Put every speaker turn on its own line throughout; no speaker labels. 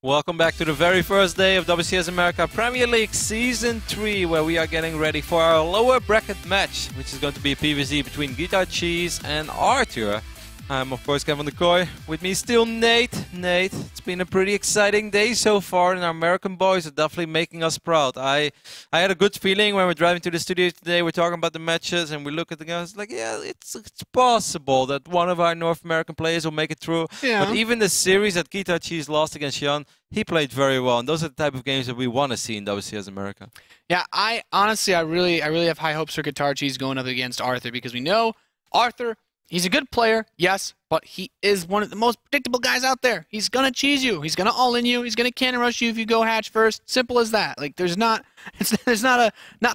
Welcome back to the very first day of WCS America Premier League Season 3, where we are getting ready for our lower bracket match, which is going to be a PvZ between Guitarcheese and Arthur. I'm of course Kevin DeCoy. With me still Nate. Nate, it's been a pretty exciting day so far, and our American boys are definitely making us proud. I had a good feeling when we're driving to the studio today. We're talking about the matches, and we look at the guys like, yeah, it's possible that one of our North American players will make it through. Yeah. But even the series that Guitarcheese lost against Jan, he played very well, and those are the type of games that we want to see in WCS America.
Yeah, I really have high hopes for Guitarcheese going up against Arthur, because we know Arthur, he's a good player, yes, but he is one of the most predictable guys out there. He's going to cheese you. He's going to all-in you. He's going to cannon rush you if you go hatch first. Simple as that. Like, there's not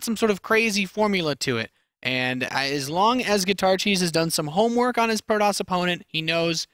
some sort of crazy formula to it. And as long as Guitarcheese has done some homework on his Protoss opponent, he knows,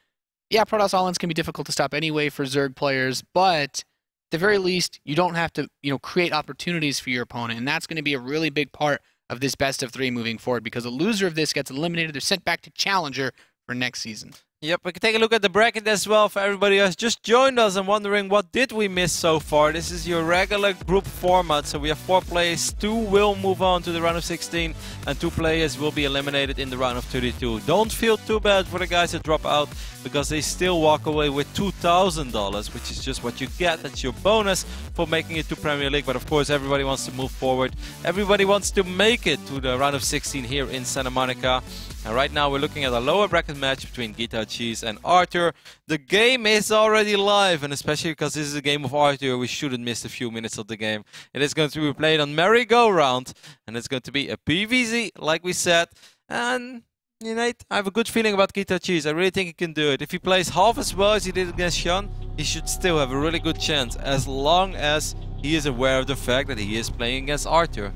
yeah, Protoss all-ins can be difficult to stop anyway for Zerg players, but at the very least, you don't have to, create opportunities for your opponent, and that's going to be a really big part of this best of 3 moving forward, because the loser of this gets eliminated. They're sent back to Challenger for next season.
Yep, we can take a look at the bracket as well for everybody who has just joined us and wondering what did we miss so far. This is your regular group format, so we have 4 players. 2 will move on to the round of 16 and 2 players will be eliminated in the round of 32. Don't feel too bad for the guys that drop out, because they still walk away with $2,000, which is just what you get. That's your bonus for making it to Premier League. But of course, everybody wants to move forward. Everybody wants to make it to the round of 16 here in Santa Monica. And right now we're looking at a lower bracket match between Guitarcheese and Arthur. The game is already live, and especially because this is a game of Arthur, we shouldn't miss a few minutes of the game. It is going to be played on merry-go-round, and it's going to be a PvZ, like we said. And I have a good feeling about Guitarcheese. I really think he can do it. If he plays half as well as he did against Sean, he should still have a really good chance, as long as he is aware of the fact that he is playing against Arthur.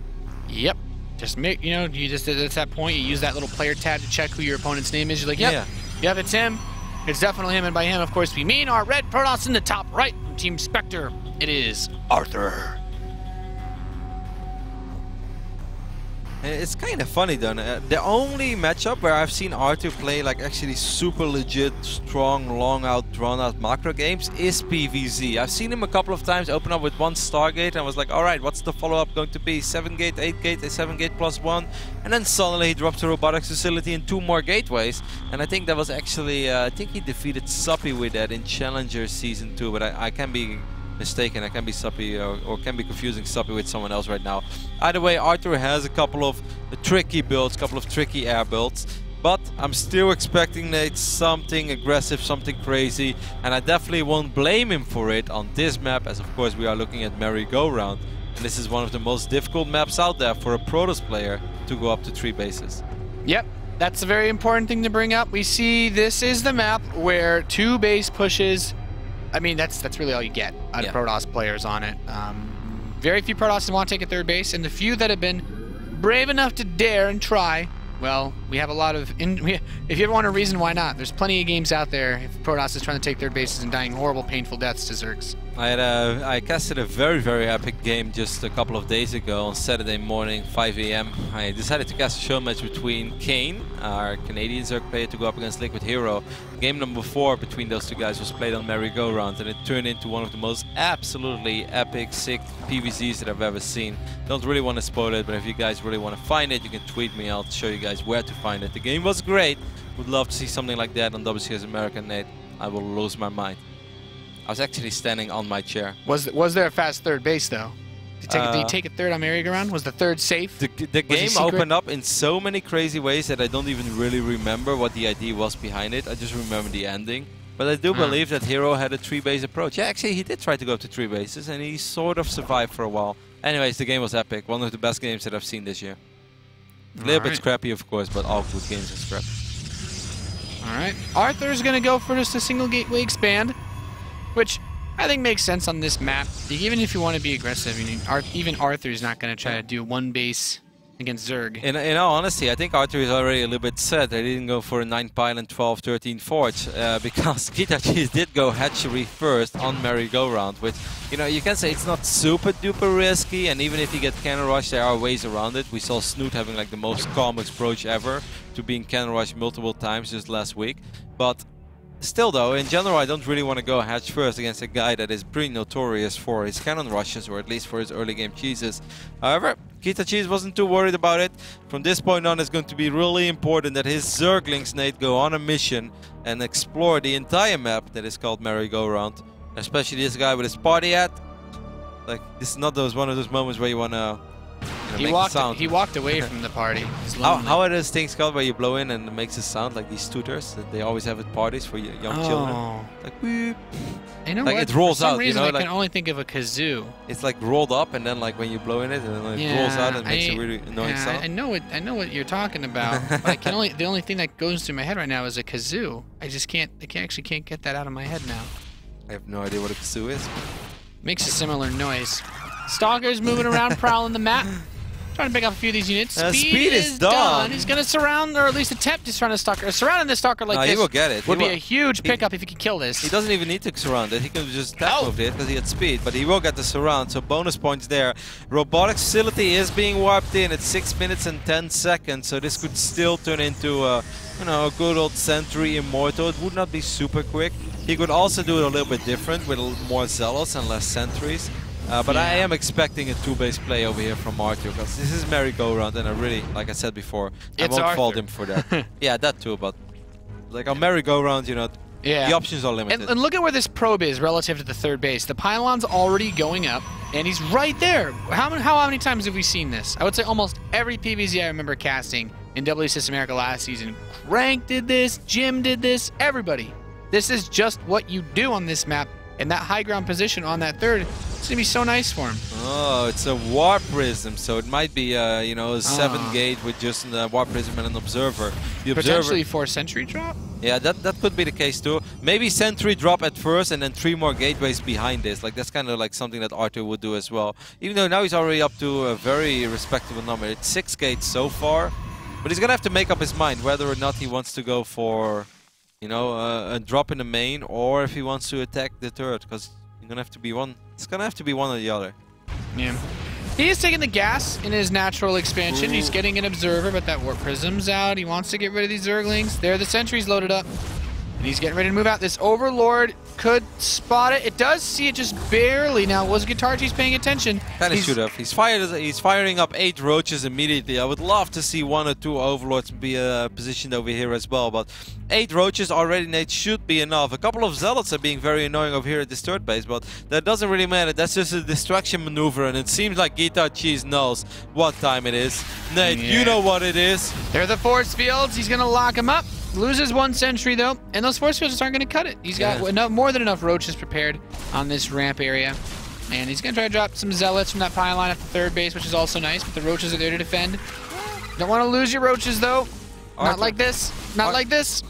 Yep. Just make, you just at that point, you use that little player tab to check who your opponent's name is. You're like, yep, it's him. It's definitely him, and by him, of course, we mean our red Protoss in the top right from Team Spectre. It is Arthur.
It's kind of funny though. The only matchup where I've seen Arthur play like actually super legit, strong, long out, drawn out macro games is PvZ. I've seen him a couple of times open up with 1 Stargate and was like, alright, what's the follow-up going to be? 7 gate, 8 gate, a 7 gate plus 1. And then suddenly he drops a robotics facility and 2 more gateways. And I think that was actually, I think he defeated Suppy with that in Challenger Season 2, but I can be mistaken. I can be Suppy or can be confusing Suppy with someone else right now. Either way, Arthur has a couple of tricky builds, a couple of tricky air builds, but I'm still expecting Nate something aggressive, something crazy, and I definitely won't blame him for it on this map, as of course we are looking at merry-go-round, and this is one of the most difficult maps out there for a Protoss player to go up to 3 bases.
Yep. That's a very important thing to bring up. We see this is the map where 2 base pushes. I mean, that's really all you get out of Protoss players on it. Very few Protoss want to take a 3rd base, and the few that have been brave enough to dare and try, well, we have a lot of... if you ever want a reason, why not? There's plenty of games out there if Protoss is trying to take 3rd bases and dying horrible, painful deaths to Zergs.
I casted a very epic game just a couple of days ago on Saturday morning, 5 AM. I decided to cast a show match between Kane, our Canadian Zerg player, to go up against Liquid Hero. Game number 4 between those 2 guys was played on merry-go-round, and it turned into one of the most absolutely epic, sick PvZs that I've ever seen. Don't really want to spoil it, but if you guys really want to find it, you can tweet me. I'll show you guys where to find it. The game was great. Would love to see something like that on WCS America, Nate. I will lose my mind. I was actually standing on my chair.
Was there a fast 3rd base though? Did you take a 3rd on merry-go-round? Was the 3rd safe?
The game opened up in so many crazy ways that I don't even really remember what the idea was behind it. I just remember the ending. But I do believe that Hero had a 3-base approach. Yeah, actually he did try to go up to 3 bases, and he sort of survived for a while. Anyways, the game was epic. One of the best games that I've seen this year. A little bit scrappy, of course, but all good games are scrappy.
Alright, Arthur's gonna go for just a single gateway expand, which I think makes sense on this map. Even if you want to be aggressive, even Arthur's not going to try to do 1 base against Zerg.
In all honesty, I think Arthur is already a little bit sad that he didn't go for a 9 pylon, 12, 13 forge, because Guitarcheese did go hatchery first on merry-go-round, which, you can say it's not super duper risky, and even if you get cannon rush, there are ways around it. We saw Snoot having like the most calm approach ever to being cannon rushed multiple times just last week, but Still though, in general, I don't really want to go hatch first against a guy that is pretty notorious for his cannon rushes, or at least for his early game cheeses. However, Guitarcheese wasn't too worried about it. From this point on, it's going to be really important that his Zerglings, Nate, go on a mission and explore the entire map that is called Merry-Go-Round. Especially this guy with his party hat. Like, this is not one of those moments where you want to make a sound.
He walked away from the party.
How are those things called where you blow in and it makes a sound, like these tooters that they always have at parties for young children? Like, whoop.
You know
like
what?
it rolls
for some
out,
reason,
you know?
I can only think of a kazoo.
It's like rolled up, and then like when you blow in it, and then it rolls out and makes a really annoying sound.
I know what you're talking about. But the only thing that goes through my head right now is a kazoo. I actually can't get that out of my head now.
I have no idea what a kazoo is.
Makes a similar noise. Stalker's moving around, prowling the map. Trying to pick up a few of these units.
Speed is done.
He's going to surround, or at least attempt to surround a Stalker. Surrounding the Stalker like this
he will get it.
would be a huge pickup if he could kill this.
He doesn't even need to surround it. He can just attack move it because he had speed, but he will get the surround, so bonus points there. Robotics facility is being warped in at 6 minutes and 10 seconds, so this could still turn into a good old Sentry Immortal. It would not be super quick. He could also do it a little bit different with more Zealots and less Sentries. But I am expecting a 2-base play over here from Arthur, because this is Merry-Go-Round, and I really, like I said before, I won't fault him for that. Yeah, that too, but like on Merry-Go-Round, the options are limited.
And look at where this probe is relative to the third base. The pylon's already going up, and he's right there. How many times have we seen this? I would say almost every PvZ I remember casting in WCS America last season. Crank did this, Jim did this, everybody. This is just what you do on this map. And that high ground position on that third, it's going to be so nice for him.
Oh, it's a Warp Prism, so it might be, a 7-gate with just a Warp Prism and an Observer. The
Potentially for a Sentry drop?
Yeah, that could be the case too. Maybe Sentry drop at first and then 3 more gateways behind this. Like, that's kind of like something that Arthur would do as well. Even though now he's already up to a very respectable number. It's 6 gates so far. But he's going to have to make up his mind whether or not he wants to go for... a drop in the main, or if he wants to attack the turret, because it's gonna have to be one or the other.
Yeah. He is taking the gas in his natural expansion. He's getting an Observer, but that Warp Prism's out. He wants to get rid of these Zerglings. There, the Sentry's loaded up. And he's getting ready to move out. This Overlord could spot it. It does see it just barely. Now, was Guitarcheese paying attention?
Kind of should have. He's firing up 8 roaches immediately. I would love to see 1 or 2 Overlords be positioned over here as well. But 8 roaches already, Nate, should be enough. A couple of Zealots are being very annoying over here at this third base, but that doesn't really matter. That's just a distraction maneuver, and it seems like Guitarcheese knows what time it is. Nate, you know what it is.
They're the force fields. He's going to lock him up. Loses 1 Sentry though, and those force fields aren't going to cut it. He's got more than enough roaches prepared on this ramp area, and he's going to try to drop some Zealots from that pylon at the third base, which is also nice, but the roaches are there to defend. Don't want to lose your roaches though. Not like this. Not like this.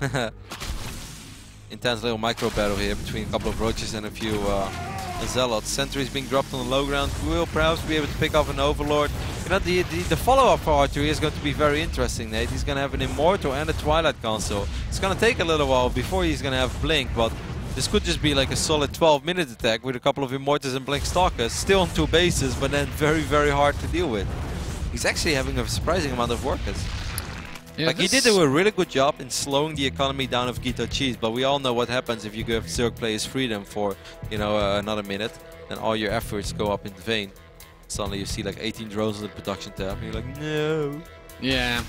Intense little micro battle here between a couple of roaches and a few Zealots. Sentries being dropped on the low ground. Will perhaps be able to pick off an Overlord. The follow-up for R2 is going to be very interesting, Nate. He's going to have an Immortal and a Twilight Console. It's going to take a little while before he's going to have Blink, but this could just be like a solid 12-minute attack with a couple of Immortals and Blink Stalkers. Still on 2 bases, but then very, very hard to deal with. He's actually having a surprising amount of workers. Yeah, he did do a really good job in slowing the economy down of Guitarcheese, but we all know what happens if you give Zerg players freedom for, another minute, and all your efforts go up in vain. Suddenly you see like 18 drones on the production tab, and you're like, no.
Yeah,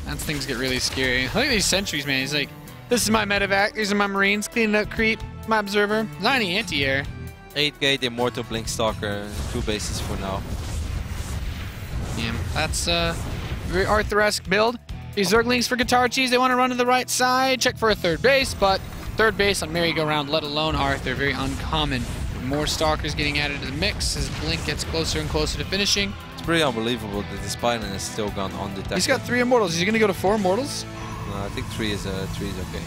that's things get really scary. Look at these Sentries, man. He's like, this is my medevac, these are my Marines, cleaning up creep, my Observer. Not any anti-air.
8-gate, Immortal, Blink Stalker, 2 bases for now.
Yeah, that's a very Arthur-esque build. These Zerglings for Guitarcheese, they want to run to the right side, check for a third base, but third base on Merry-Go-Round, let alone Arthur, very uncommon. More Stalkers getting added to the mix as Blink gets closer and closer to finishing.
It's pretty unbelievable that this Pylon has still gone undetected.
He's got 3 Immortals. Is he going to go to 4 Immortals?
No, I think 3 is okay.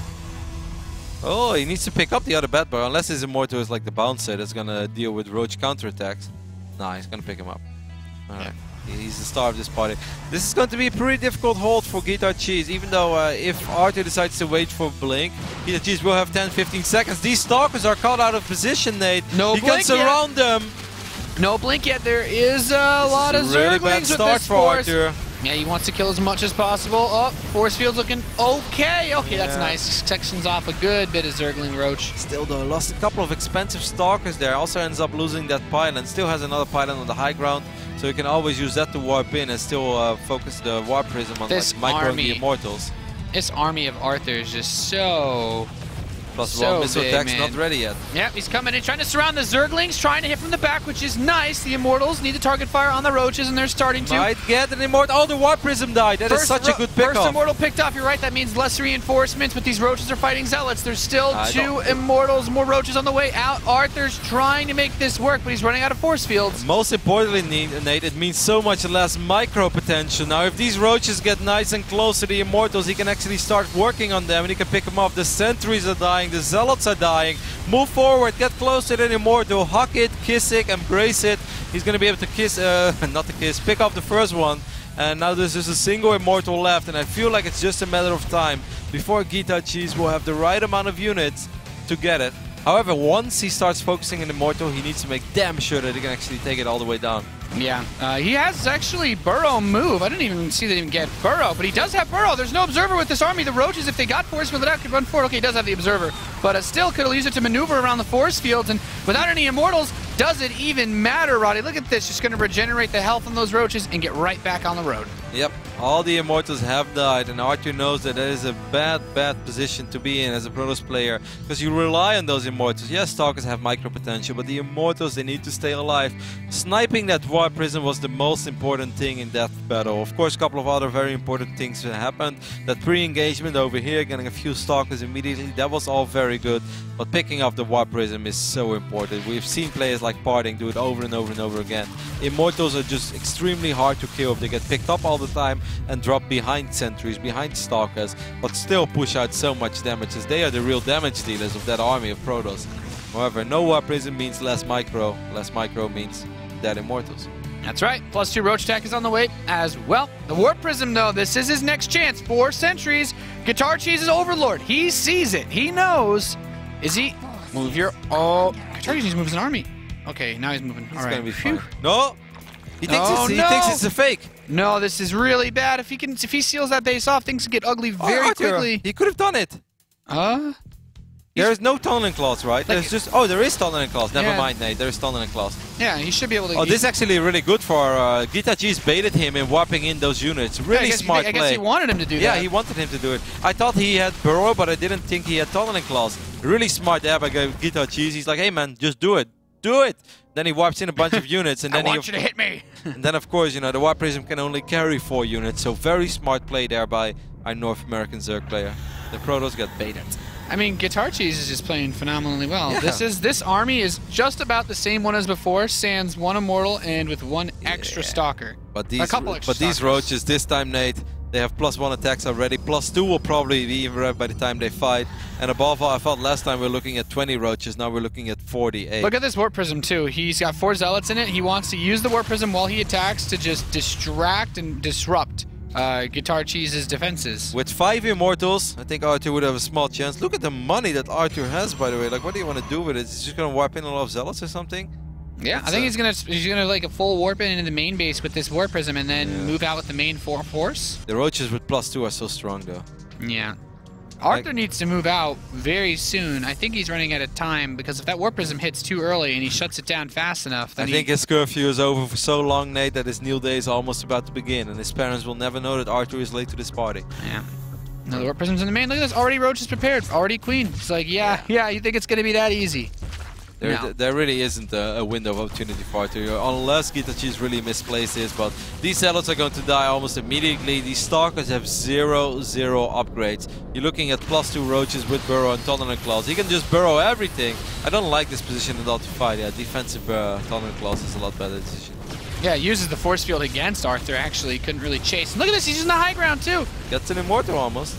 Oh, he needs to pick up the other bat bar, unless his Immortal is like the bouncer that's going to deal with Roach counterattacks. Nah, he's going to pick him up. Alright. Yeah. He's the star of this party. This is going to be a pretty difficult hold for Guitarcheese, even though if Arthur decides to wait for Blink, Guitarcheese will have 10-15 seconds. These Stalkers are caught out of position, Nate.
No
he can surround them.
No Blink yet. There is a lot of
really
Zerglings
bad
with
start
this
for
force.
Arthur.
Yeah, he wants to kill as much as possible. Oh, force field's looking okay. Okay, that's nice. Sections off a good bit of Zergling Roach.
Still though, lost a couple of expensive Stalkers there. Also ends up losing that pylon. Still has another pylon on the high ground. So you can always use that to warp in and still focus the warp prism on
this
like micro the Immortals.
This army of Arthur is just so...
Plus
so
one missile
big,
attack's
man.
not ready yet.
Yep, he's coming in, trying to surround the Zerglings, trying to hit from the back, which is nice. The Immortals need to target fire on the Roaches, and they're starting to.
Might get an Immortal. Oh, the Warp Prism died. That is such a good pickup.
First Immortal picked off. You're right. That means less reinforcements, but these Roaches are fighting Zealots. There's still two Immortals, more Roaches on the way out. Arthur's trying to make this work, but he's running out of force fields.
Most importantly, Nate, it means so much less micro potential. Now, if these Roaches get nice and close to the Immortals, he can actually start working on them, and he can pick them off. The Sentries are dying. The Zealots are dying. Move forward, get close to the Immortal, huck it, kiss it, embrace it. He's going to be able to kiss, pick up the first one. And now there's just a single Immortal left, and I feel like it's just a matter of time before Guitarcheese will have the right amount of units to get it. However, once he starts focusing on Immortal, he needs to make damn sure that he can actually take it all the way down.
Yeah, he has actually Burrow move. I didn't even see that he even get Burrow, but he does have Burrow. There's no Observer with this army. The Roaches, if they got force field out, could run forward. Okay, he does have the Observer, but still could have used it to maneuver around the force fields, and without any Immortals, does it even matter, Roddy? Look at this, just going to regenerate the health on those Roaches and get right back on the road.
Yep, all the Immortals have died, and Arthur knows that is a bad position to be in as a Protoss player, because you rely on those Immortals. Yes, Stalkers have micro potential, but the Immortals, they need to stay alive. Sniping that Warp Prism was the most important thing in that battle. Of course, a couple of other very important things happened. That pre-engagement over here, getting a few Stalkers immediately, that was all very good, but picking up the Warp Prism is so important. We've seen players like Parting do it over and over and over again. Immortals are just extremely hard to kill if they get picked up all the time and drop behind Sentries, behind Stalkers, but still push out so much damage, as they are the real damage dealers of that army of Protoss. However, no Warp Prism means less micro means dead Immortals.
That's right. +2 Roach attack is on the way as well. The Warp Prism, though, this is his next chance. 4 Sentries. Guitarcheese is Overlord. He sees it. He knows. Is he? Move your... Oh, Guitarcheese moves an army. Okay, now he's moving. All right.
Gonna be fine. No! He thinks it's a fake.
No, this is really bad. If he seals that base off, things get ugly very quickly.
He could have done it. There is no tunneling clause, right? Like, there's just there is tunneling clause. Never mind, Nate. There is tunneling clause.
Yeah, he should be able to.
Oh, this is actually really good for Guitarcheese. Baited him in warping in those units. Really smart play.
I guess he wanted him to do that.
Yeah, he wanted him to do it. I thought he had Burrow, but I didn't think he had tunneling clause. Really smart there by Guitarcheese. He's like, hey man, just do it. Do it. Then he warps in a bunch of units, and then
I want you to hit me.
And then, of course, you know, the Warp Prism can only carry 4 units. So very smart play there by our North American Zerg player. The Protoss got baited.
I mean, Guitarcheese is just playing phenomenally well.
Yeah.
This army is just about the same one as before. Sans 1 Immortal and with 1 extra Stalker.
But these Roaches this time, Nate, they have +1 attacks already. +2 will probably be even rev by the time they fight. And above all, I thought last time we were looking at 20 Roaches. Now we're looking at 48.
Look at this Warp Prism too. He's got 4 Zealots in it. He wants to use the Warp Prism while he attacks to just distract and disrupt Guitarcheese's defenses.
With 5 Immortals, I think Arthur would have a small chance. Look at the money that Arthur has, by the way. Like, what do you want to do with it? Is he just going to warp in a lot of Zealots or something?
Yeah, I think he's gonna like a full warp in into the main base with this Warp Prism and then move out with the main force.
The Roaches with +2 are so strong, though.
Yeah. Arthur needs to move out very soon. I think he's running out of time because if that Warp Prism hits too early and he shuts it down fast enough, then
I think his curfew is over for so long, Nate, that his Kneel Day is almost about to begin, and his parents will never know that Arthur is late to this party.
Yeah. No, the Warp Prism's in the main. Look at this. Already Roach is prepared. Already Queen. It's like, yeah, you think it's going to be that easy.
There really isn't a window of opportunity for Arthur, unless Guitarcheese really misplaced this, but these Zealots are going to die almost immediately. These Stalkers have 0 upgrades. You're looking at +2 Roaches with Burrow and Tunneling Claws. He can just burrow everything. I don't like this position at all to fight. Yeah, defensive Tunneling Claws is a lot better decision.
Yeah, he uses the force field against Arthur, actually. He couldn't really chase. And look at this, he's using the high ground, too.
Gets an Immortal almost.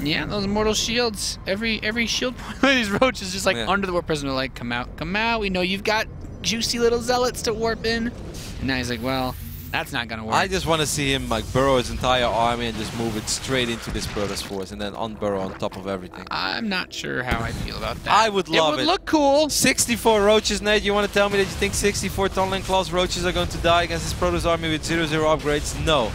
Yeah, those Immortal shields. Every shield point of these Roaches just like under the Warp Prism. They're like, come out. We know you've got juicy little Zealots to warp in. And now he's like, well, that's not going to work.
I just want to see him like burrow his entire army and just move it straight into this Protoss force and then unburrow on top of everything.
I'm not sure how I feel about that.
I would love it.
It would look cool.
64 Roaches, Nate. You want to tell me that you think 64 Tunneling Claws Roaches are going to die against this Protoss army with 0 upgrades? No.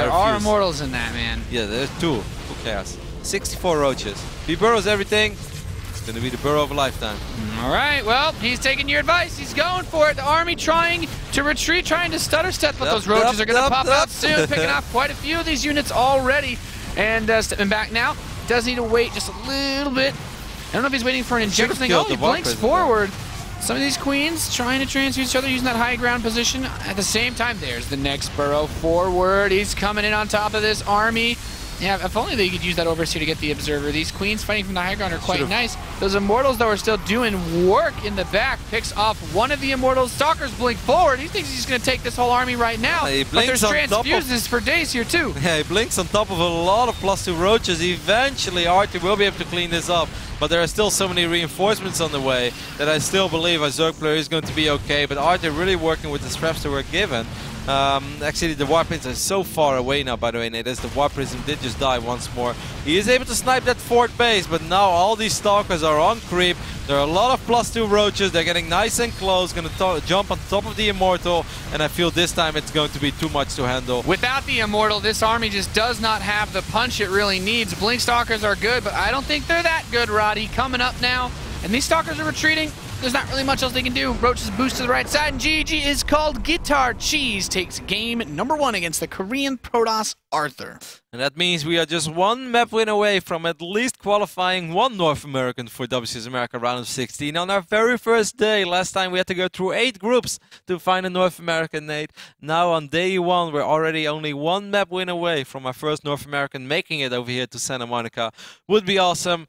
There are immortals in that, man.
Yeah, there's 2. Who cares? 64 roaches. If he burrows everything, it's going to be the burrow of a lifetime.
All right, well, he's taking your advice. He's going for it. The army trying to retreat, trying to stutter step, but those roaches are going to pop out soon, picking off quite a few of these units already. And stepping back now. Does need to wait just a little bit. I don't know if he's waiting for an injection thing. Oh, he blinks forward. Some of these queens trying to transfuse each other using that high ground position. At the same time, there's the next burrow forward. He's coming in on top of this army. Yeah, if only they could use that overseer to get the observer. These queens fighting from the high ground are quite nice. Those immortals, though, are still doing work in the back. Picks off one of the immortals. Stalkers blink forward. He thinks he's going to take this whole army right now. But there's transfuses for days here, too.
Yeah, he blinks on top of a lot of +2 roaches. Eventually, Arthur will be able to clean this up. But there are still so many reinforcements on the way that I still believe a Zerg player is going to be okay. But Arthur really working with the scraps that were given. Actually, the warp pins are so far away now, by the way, Nate, as the warp prism did just die once more. He is able to snipe that 4th base, but now all these stalkers are on creep. There are a lot of +2 roaches. They're getting nice and close, going to jump on top of the immortal, and I feel this time it's going to be too much to handle.
Without the immortal, this army just does not have the punch it really needs. Blink stalkers are good, but I don't think they're that good, Roddy. Coming up now, and these stalkers are retreating. There's not really much else they can do. Roaches boost to the right side, and GG is called. Guitarcheese takes game number 1 against the Korean Protoss Arthur.
And that means we are just 1 map win away from at least qualifying 1 North American for WCS America round of 16 on our very first day. Last time we had to go through 8 groups to find a North American, Nate. Now on day 1, we're already only 1 map win away from our first North American making it over here to Santa Monica. Would be awesome.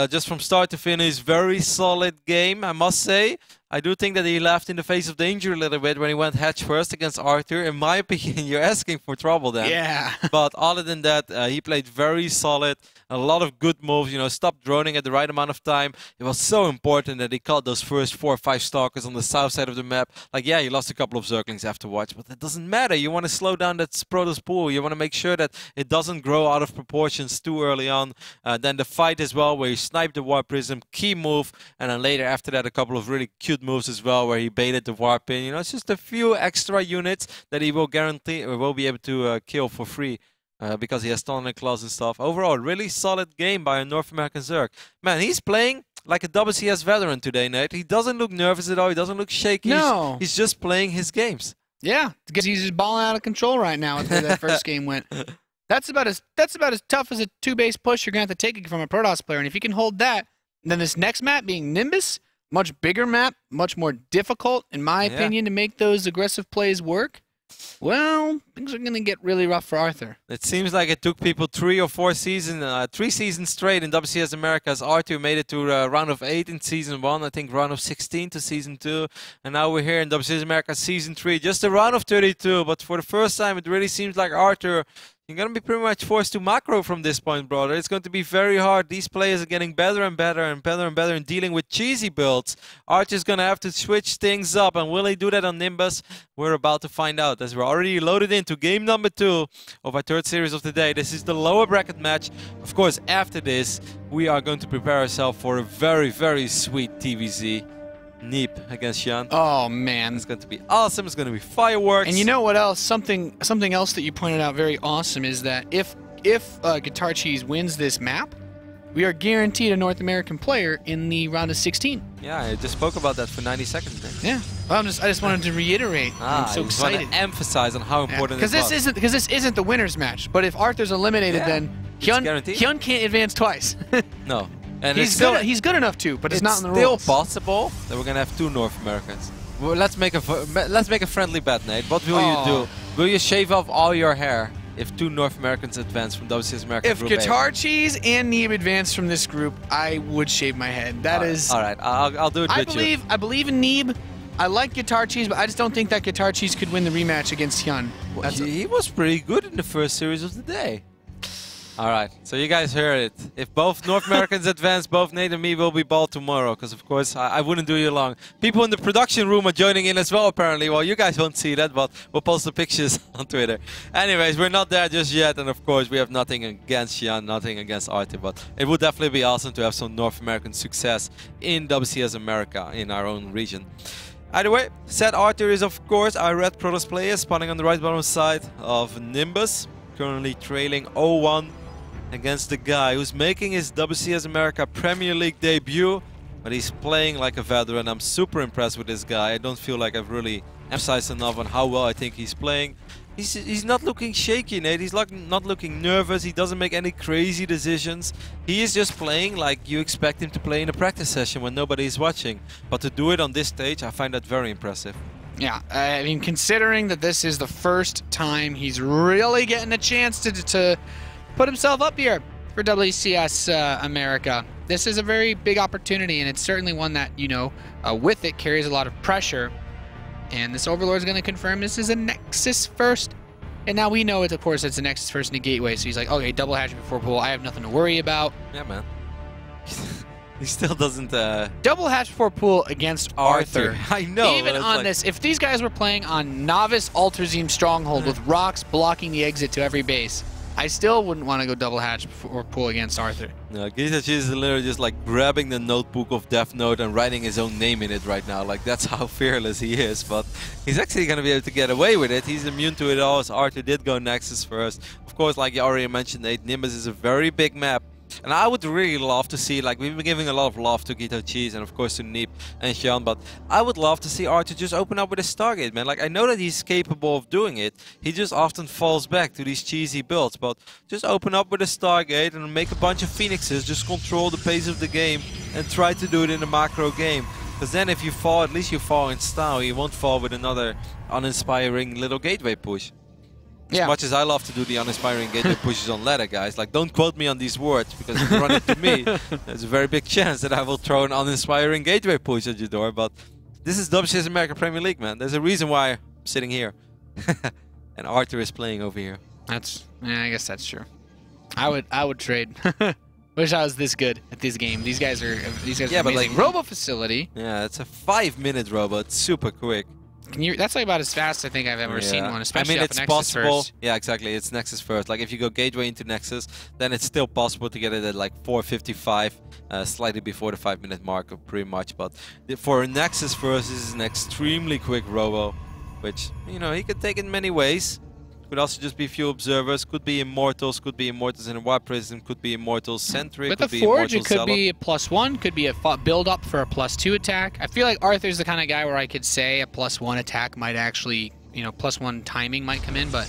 Just from start to finish, very solid game, I must say. I do think that he left in the face of danger a little bit when he went hedge first against Arthur. In my opinion, you're asking for trouble then.
Yeah.
But other than that, he played very solid. A lot of good moves, you know, stopped droning at the right amount of time. It was so important that he caught those first 4 or 5 stalkers on the south side of the map. Like, yeah, he lost a couple of Zerglings afterwards, but that doesn't matter. You want to slow down that Protoss pool. You want to make sure that it doesn't grow out of proportions too early on. Then the fight as well, where he sniped the Warp Prism, key move, and then later after that, a couple of really cute moves as well, where he baited the Warp in. You know, it's just a few extra units that he will guarantee or will be able to kill for free. Because he has Stalin claws and stuff. Overall, really solid game by a North American Zerg. Man, he's playing like a WCS veteran today, Nate. He doesn't look nervous at all. He doesn't look shaky.
No.
He's just playing his games.
Yeah, because he's just balling out of control right now with where that first game went. That's about as tough as a 2-base push you're going to have to take from a Protoss player. And if you can hold that, then this next map being Nimbus, much bigger map, much more difficult, in my opinion, to make those aggressive plays work. Well, things are going to get really rough for Arthur.
It seems like it took people 3 or 4 seasons, 3 seasons straight in WCS America as Arthur made it to round of 8 in season 1, I think round of 16 to season 2, and now we're here in WCS America season 3, just a round of 32, but for the first time it really seems like Arthur, you're going to be pretty much forced to macro from this point, brother. It's going to be very hard. These players are getting better and better and better and better in dealing with cheesy builds. Archer's going to have to switch things up, and will he do that on Nimbus? We're about to find out, as we're already loaded into game number 2 of our 3rd series of the day. This is the lower bracket match. Of course, after this, we are going to prepare ourselves for a very, very sweet TVZ. Neep against Jan.
Oh man,
it's going to be awesome. It's going to be fireworks.
And you know what else? Something else that you pointed out very awesome is that if Guitarcheese wins this map, we are guaranteed a North American player in the round of 16.
Yeah, I just spoke about that for 90 seconds then.
Yeah. Well, I just wanted to reiterate. I'm so excited.
Want to emphasize on how important it is.
Because this isn't the winner's match. But if Arthur's eliminated, then Hyun can't advance twice.
No. And
he's good enough to, but it's not in the rules.
It's still possible that we're gonna have 2 North Americans. Well, let's make a friendly bet, Nate. What will you do? Will you shave off all your hair if 2 North Americans advance from WCS America?
If Guitarcheese and Neeb advance from this group, I would shave my head. That is
all right. I'll do it.
I believe in Neeb. I like Guitarcheese, but I just don't think that Guitarcheese could win the rematch against Hyun.
Well, he was pretty good in the first series of the day. All right, so you guys heard it. If both North Americans advance, both Nate and me will be bald tomorrow, because of course I wouldn't do you long. People in the production room are joining in as well, apparently. Well, you guys won't see that, but we'll post the pictures on Twitter. Anyways, we're not there just yet, and of course we have nothing against Jan, nothing against Arthur, but it would definitely be awesome to have some North American success in WCS America, in our own region. Either way, said Arthur is of course our red Protoss player, spawning on the right bottom side of Nimbus. currently trailing 0-1 against the guy who's making his WCS America Premier League debut, but he's playing like a veteran. I'm super impressed with this guy. I don't feel like I've really emphasized enough on how well I think he's playing. He's not looking shaky, Nate. He's not looking nervous. He doesn't make any crazy decisions. He is just playing like you expect him to play in a practice session when nobody is watching. But to do it on this stage, I find that very impressive.
Yeah, I mean, considering that this is the first time he's really getting a chance to put himself up here for WCS America, this is a very big opportunity, and it's certainly one that, you know, with it carries a lot of pressure. And this Overlord is going to confirm this is a Nexus first. And now we know, of course, it's a Nexus first and a Gateway. So he's like, okay, double hatch before pool. I have nothing to worry about.
Yeah, man. He still doesn't...
Double hatch before pool against Arthur.
I know.
Even on like... this, if these guys were playing on Novice Altazim Stronghold with rocks blocking the exit to every base, I still wouldn't want to go double hatch or pool against Arthur.
No, Guitarcheese is literally just like grabbing the notebook of Death Note and writing his own name in it right now. Like, that's how fearless he is. But he's actually going to be able to get away with it. He's immune to it all, as Arthur did go Nexus first. Of course, like you already mentioned, Nate, Nimbus is a very big map. And I would really love to see, like, we've been giving a lot of love to Guitarcheese and of course to Neep and Sean, but I would love to see Arthur just open up with a Stargate, man. Like, I know that he's capable of doing it. He just often falls back to these cheesy builds, but just open up with a Stargate and make a bunch of Phoenixes, just control the pace of the game and try to do it in a macro game. Because then if you fall, at least you fall in style. You won't fall with another uninspiring little gateway push. As much as I love to do the uninspiring gateway pushes on ladder, guys, like, don't quote me on these words, because if you run into me, there's a very big chance that I will throw an uninspiring gateway push at your door. But this is WCS America Premier League, man. There's a reason why I'm sitting here. And Arthur is playing over here.
Yeah, I guess that's true. I would trade. Wish I was this good at this game. These guys are amazing.
But like,
Robo Facility.
Yeah, it's a 5-minute robo. It's super quick.
That's like about as fast I think I've ever seen one, especially
it's
Nexus
possible.
First.
Yeah, exactly. It's Nexus first. Like, if you go Gateway into Nexus, then it's still possible to get it at like 4:55, slightly before the 5-minute mark, pretty much. But for a Nexus first, this is an extremely quick robo, which, you know, he could take in many ways. Could also just be few observers, could be Immortals in a Warp Prism, could be Immortals Sentry,
with
could
the
be
Forge, it could
Zealot.
be a +1, could be a build up for a +2 attack. I feel like Arthur's the kind of guy where I could say a +1 attack might actually, you know, +1 timing might come in, but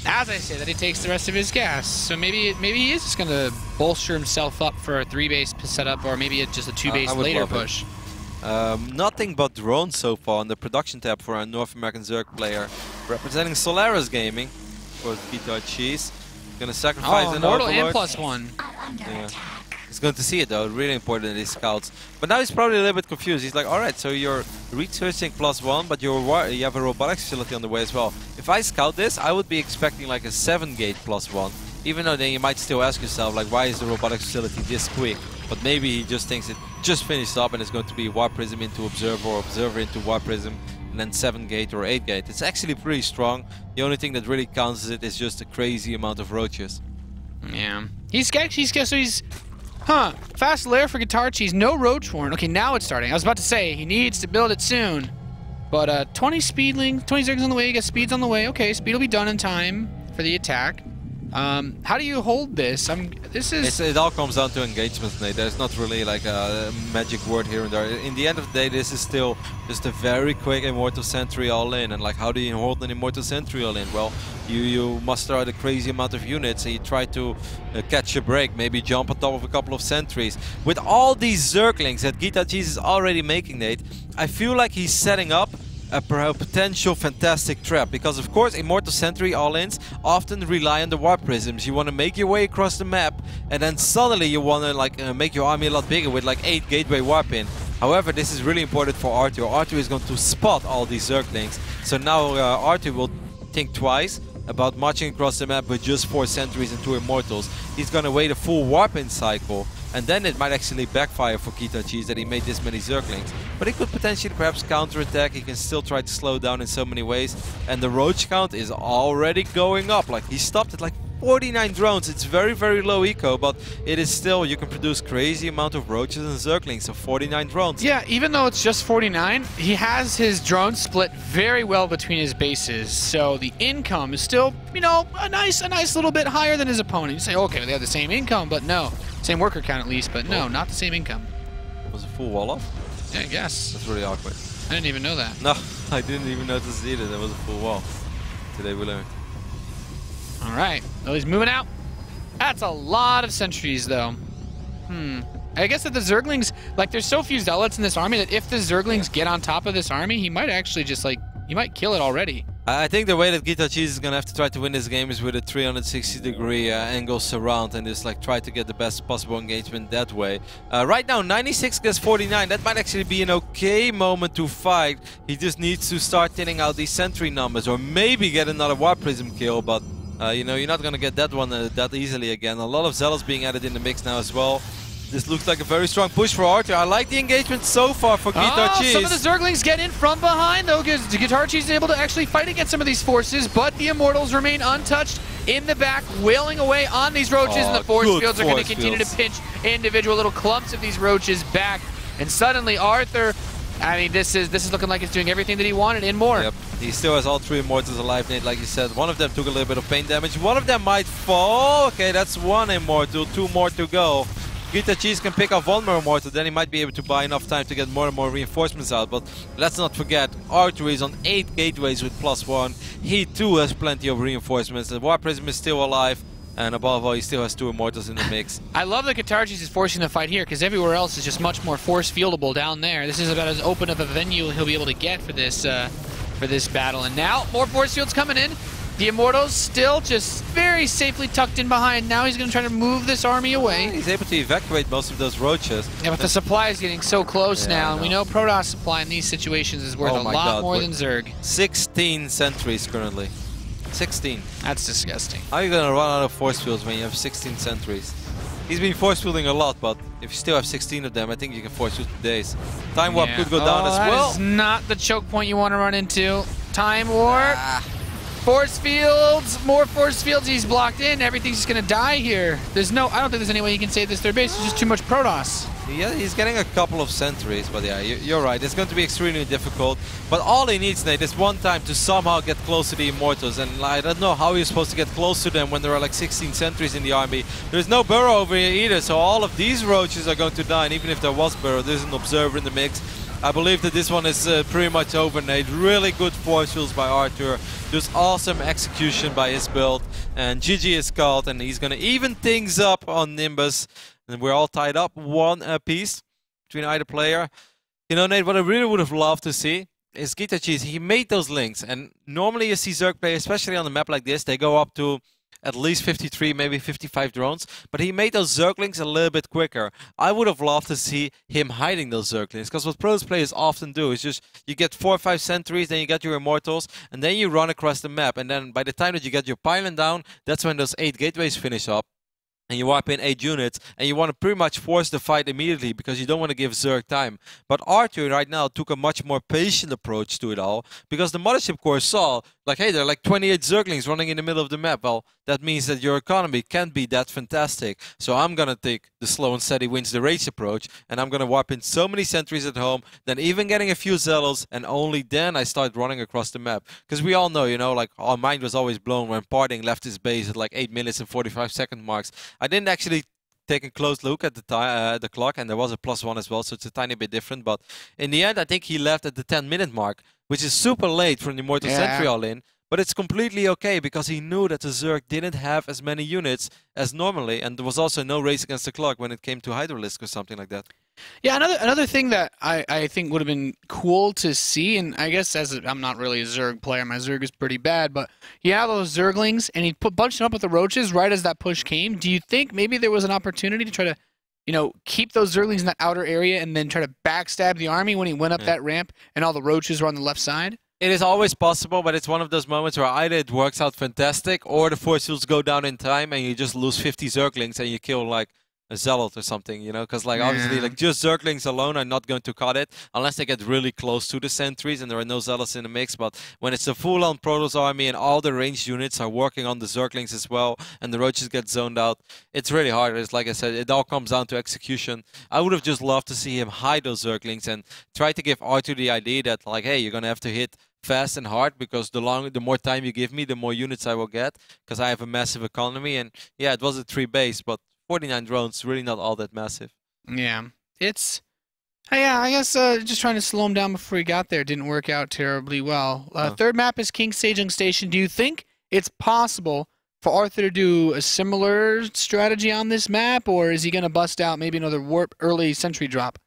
as I say that, he takes the rest of his gas. So maybe he is just going to bolster himself up for a 3-base setup, or maybe it's just a 2-base later push.
Nothing but drones so far on the production tab for our North American Zerg player. Representing Solaris Gaming for Guitarcheese. Gonna sacrifice an
Immortal
Overlord.
and +1.
Yeah. He's going to see it though, really important in these scouts. But now he's probably a little bit confused. He's like, alright, so you're researching +1, but you have a robotics facility on the way as well. If I scout this, I would be expecting like a 7-gate +1. Even though then you might still ask yourself, like, why is the robotics facility this quick? But maybe he just thinks it just finished up and it's going to be Warp Prism into Observer or Observer into Warp Prism and then 7-gate or 8-gate. It's actually pretty strong. The only thing that really counts it is just a crazy amount of roaches.
Yeah. He's fast lair for Guitarcheese, no roach warren. Okay, now it's starting. I was about to say he needs to build it soon. But 20 speedling, 20 Zergs on the way, you got speeds on the way. Okay, speed will be done in time for the attack. How do you hold this? It
all comes down to engagement, Nate. There's not really like a magic word here and there. In the end of the day, this is still just a very quick Immortal Sentry all in. And like, how do you hold an Immortal Sentry all in? Well, you muster out a crazy amount of units and you try to catch a break, maybe jump on top of a couple of sentries. With all these Zerglings that Guitarcheese is already making, Nate, I feel like he's setting up a potential fantastic trap, because of course Immortal Sentry all-ins often rely on the Warp Prisms. You want to make your way across the map and then suddenly you want to like make your army a lot bigger with like 8 Gateway Warp in. However, this is really important for Arthur. Arthur is going to spot all these Zerglings. So now Arthur will think twice about marching across the map with just 4 sentries and 2 Immortals. He's going to wait a full Warp-in cycle, and then it might actually backfire for Guitarcheese that he made this many Zerglings. But he could potentially perhaps counterattack. He can still try to slow down in so many ways. And the roach count is already going up. Like, he stopped at like 49 drones. It's very, very low eco, but it is still, you can produce crazy amount of roaches and zerglings, so 49 drones.
Yeah, even though it's just 49, he has his drones split very well between his bases, so the income is still, you know, a nice little bit higher than his opponent. You say, okay, they have the same income, but no. Same worker count at least, but no, not the same income.
Was a full wall off?
Yeah, I guess.
That's really awkward.
I didn't even know that.
No, I didn't even notice either. There was a full wall. Today we learned.
All right, well, he's moving out. That's a lot of sentries, though. I guess that the Zerglings, like, there's so few zealots in this army that if the Zerglings get on top of this army, he might actually just, like, he might kill it already.
I think the way that Guitarcheese is going to have to try to win this game is with a 360-degree angle surround and just like try to get the best possible engagement that way. Right now, 96 against 49. That might actually be an okay moment to fight. He just needs to start thinning out these sentry numbers or maybe get another Warp Prism kill, but you know, you're not going to get that one that easily again. A lot of Zealots being added in the mix now as well. This looks like a very strong push for Arthur. I like the engagement so far for Guitarcheese.
Some of the Zerglings get in from behind, though, because Guitarcheese is able to actually fight against some of these forces, but the Immortals remain untouched in the back, wailing away on these roaches, and the force fields are going to continue to pinch individual little clumps of these roaches back. And suddenly, Arthur, I mean, this is looking like it's doing everything that he wanted and more.
Yep. He still has all 3 Immortals alive, Nate, like you said. One of them took a little bit of pain damage. One of them might fall. Okay, that's 1 Immortal. 2 more to go. Guitarcheese can pick off 1 more Immortal, then he might be able to buy enough time to get more and more reinforcements out. But let's not forget, Arthur is on 8 gateways with +1. He too has plenty of reinforcements. The Warp Prism is still alive. And above all, he still has 2 Immortals in the mix.
I love that Guitarcheese is forcing the fight here, because everywhere else is just much more force fieldable down there. This is about as open of a venue he'll be able to get for this battle. And now, more force fields coming in. The Immortals still just very safely tucked in behind. Now he's going to try to move this army away.
He's able to evacuate most of those roaches.
Yeah, but the supply is getting so close now, and we know Protoss supply in these situations is worth a lot more than Zerg.
16 sentries currently. 16.
That's disgusting.
How are you going to run out of force fields when you have 16 sentries? He's been force fielding a lot, but if you still have 16 of them, I think you can force field for days. Time Warp could go down as well.
That is not the choke point you want to run into. Time Warp. Force fields, more force fields. He's blocked in. Everything's just going to die here. There's no, I don't think there's any way he can save this third base. It's just too much Protoss.
Yeah, he's getting a couple of sentries, but yeah, you're right. It's going to be extremely difficult. But all he needs, Nate, is one time to somehow get close to the Immortals. And I don't know how you're supposed to get close to them when there are like 16 sentries in the army. There's no burrow over here either, so all of these roaches are going to die. And even if there was burrow, there's an observer in the mix. I believe that this one is pretty much over, Nate. Really good force fields by Arthur. Just awesome execution by his build. And GG is called, and he's going to even things up on Nimbus. And we're all tied up, 1 apiece between either player. You know, Nate, what I really would have loved to see is Guitarcheese. He made those links. And normally you see Zerg players, especially on a map like this, they go up to at least 53, maybe 55 drones, but he made those Zerglings a little bit quicker. I would have loved to see him hiding those Zerglings, because what Protoss players often do is just, you get 4 or 5 sentries, then you get your Immortals, and then you run across the map, and then by the time that you get your pylon down, that's when those 8 gateways finish up. And you warp in 8 units, and you want to pretty much force the fight immediately because you don't want to give Zerg time. But Arthur right now took a much more patient approach to it all, because the Mothership Corps saw, like, hey, there are like 28 Zerglings running in the middle of the map. Well, that means that your economy can't be that fantastic. So I'm going to take the slow and steady wins the race approach, and I'm going to warp in so many sentries at home, then even getting a few Zealots, and only then I start running across the map. Because we all know, you know, like, our mind was always blown when Parting left his base at like 8 minutes and 45 second marks. I didn't actually take a close look at the clock, and there was a +1 as well, so it's a tiny bit different. But in the end, I think he left at the 10-minute mark, which is super late for an Immortal Sentry all-in. But it's completely okay, because he knew that the Zerg didn't have as many units as normally, and there was also no race against the clock when it came to Hydralisk or something like that.
Yeah, another thing that I think would have been cool to see, and I guess I'm not really a Zerg player, my Zerg is pretty bad, but he had those Zerglings, and he bunched them up with the roaches right as that push came. Do you think maybe there was an opportunity to try to, you know, keep those Zerglings in that outer area and then try to backstab the army when he went up that ramp and all the roaches were on the left side?
It is always possible, but it's one of those moments where either it works out fantastic, or the force fields go down in time and you just lose 50 Zerglings and you kill like a Zealot or something, you know, because like obviously like just Zerglings alone are not going to cut it unless they get really close to the sentries and there are no Zealots in the mix. But when it's a full-on Protoss army and all the ranged units are working on the Zerglings as well and the roaches get zoned out, it's really hard. It's like I said, it all comes down to execution. I would have just loved to see him hide those Zerglings and try to give Arthur the idea that like, hey, you're gonna have to hit fast and hard because the more time you give me, the more units I will get because I have a massive economy. And yeah, it was a 3 base, but 49 drones, really not all that massive.
Yeah, it's... Yeah, I guess just trying to slow him down before he got there didn't work out terribly well. Third map is King Sejong Station. Do you think it's possible for Arthur to do a similar strategy on this map, or is he going to bust out maybe another warp early sentry drop?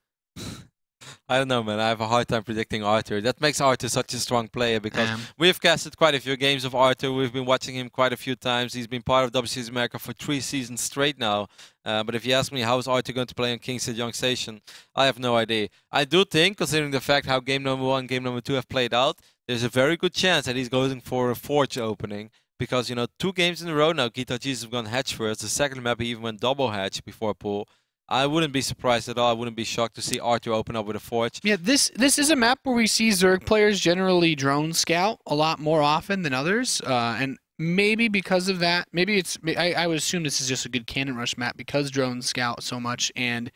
I don't know, man. I have a hard time predicting Arthur. That makes Arthur such a strong player because we've casted quite a few games of Arthur. We've been watching him quite a few times. He's been part of WCS America for 3 seasons straight now. But if you ask me how is Arthur going to play on King Sejong Station, I have no idea. I do think, considering the fact how game number 1 and game number 2 have played out, there's a very good chance that he's going for a Forge opening. Because, you know, 2 games in a row now, Guitarcheese have gone hatch first. The second map, he even went double hatch before pool. I wouldn't be surprised at all. I wouldn't be shocked to see Arthur open up with a Forge. Yeah,
this is a map where we see Zerg players generally drone scout a lot more often than others. And maybe because of that, maybe it's... I would assume this is just a good cannon rush map because drones scout so much. And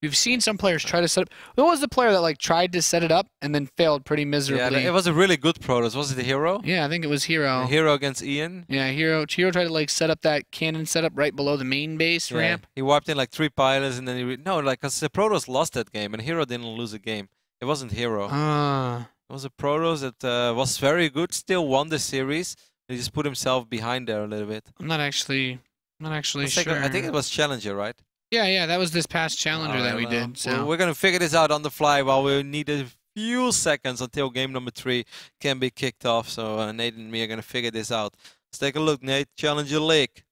we've seen some players try to set up... What was the player that like tried to set it up and then failed pretty miserably?
Yeah, it was a really good Protoss. Was it the Hero?
Yeah, I think it was Hero.
Hero against Ian?
Yeah, Hero tried to like set up that cannon setup right below the main base ramp.
He warped in like 3 pilots and then he... No, like, because the Protoss lost that game and Hero didn't lose a game. It wasn't Hero. It was a Protoss that was very good, still won the series. He just put himself behind there a little bit.
I'm not actually sure.
I think it was Challenger, right?
Yeah, that was this past Challenger that we did. So
we're gonna figure this out on the fly while we need a few seconds until game number 3 can be kicked off. So Nate and me are gonna figure this out. Let's take a look, Nate. Challenger League.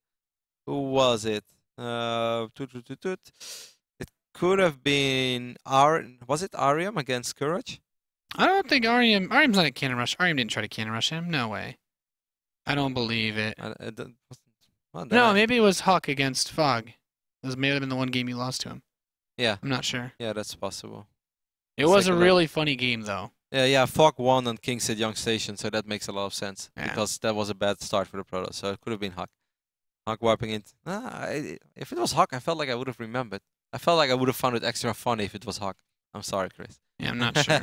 Who was it? It could have been was it Ariam against Courage?
I don't think Ariam's not a cannon rush. Ariam didn't try to cannon rush him. No way. I don't believe it. No, maybe it was Huck against Fog. This may have been the one game you lost to him.
Yeah.
I'm not sure.
Yeah, that's possible.
It was a really funny game, though.
Yeah, Fog won on King Sejong Station, so that makes a lot of sense. Yeah. Because that was a bad start for the Protoss, so it could have been Huck. Huck warping in. If it was Huck, I felt like I would have remembered. I felt like I would have found it extra funny if it was Huck. I'm sorry, Chris.
Yeah, I'm not sure.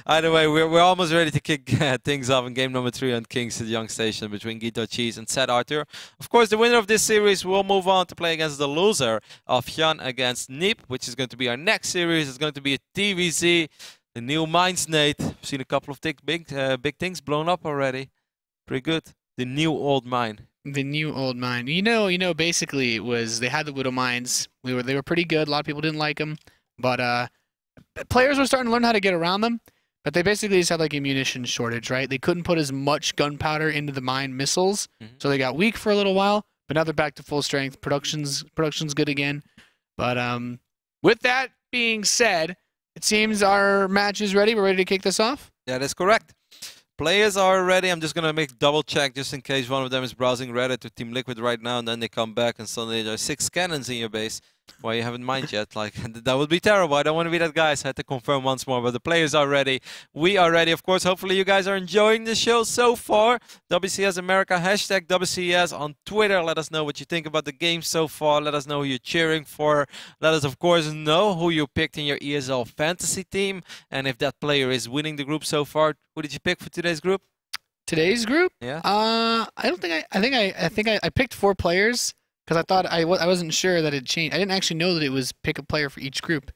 Either way, we're almost ready to kick things off in game number 3 on King Sejong Station between Guitarcheese and Sad Arthur. Of course, the winner of this series will move on to play against the loser of Hyun against Neep, which is going to be our next series. It's going to be a TVZ, the new mines, Nate. I've seen a couple of big things blown up already. Pretty good. The new old mine.
The new old mine. You know, basically it was they had the Widow mines. They were pretty good. A lot of people didn't like them, but players were starting to learn how to get around them. But they basically just had like a munition shortage, right? They couldn't put as much gunpowder into the mine missiles, so they got weak for a little while. But now they're back to full strength. Production's good again. But with that being said, it seems our match is ready. We're ready to kick this off.
Yeah, that's correct. Players are ready. I'm just going to make double check just in case one of them is browsing Reddit or Team Liquid right now, and then they come back and suddenly there are 6 cannons in your base. Well, you haven't mined yet. Like, that would be terrible. I don't want to be that guy, so I had to confirm once more. But the players are ready. We are ready. Of course, hopefully you guys are enjoying the show so far. WCS America, hashtag WCS on Twitter. Let us know what you think about the game so far. Let us know who you're cheering for. Let us, of course, know who you picked in your ESL fantasy team. And if that player is winning the group so far, who did you pick for today's group?
Today's group?
Yeah.
I think I picked 4 players. Because I thought I wasn't sure that it changed. I didn't actually know that it was pick a player for each group.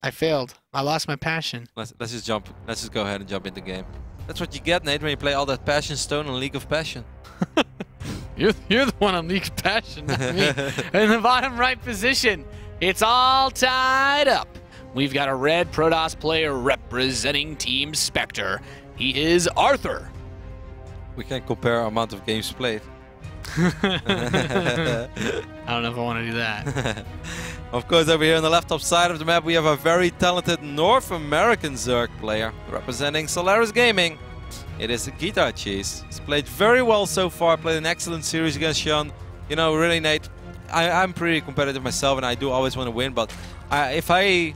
I failed. I lost my passion.
Let's just jump. Let's just go ahead and jump in the game. That's what you get, Nate, when you play all that Passion Stone on League of Passion.
You're the one on League of Passion, not me. In the bottom right position, it's all tied up. We've got a red Protoss player representing Team Spectre. He is Arthur.
We can compare our amount of games played.
I don't know if I want to do that.
Of course, over here on the left top side of the map, we have a very talented North American Zerg player representing Solaris Gaming. It is Guitarcheese. He's played very well so far, played an excellent series against Hyun. You know, really, Nate, I'm pretty competitive myself, and I do always want to win. But if I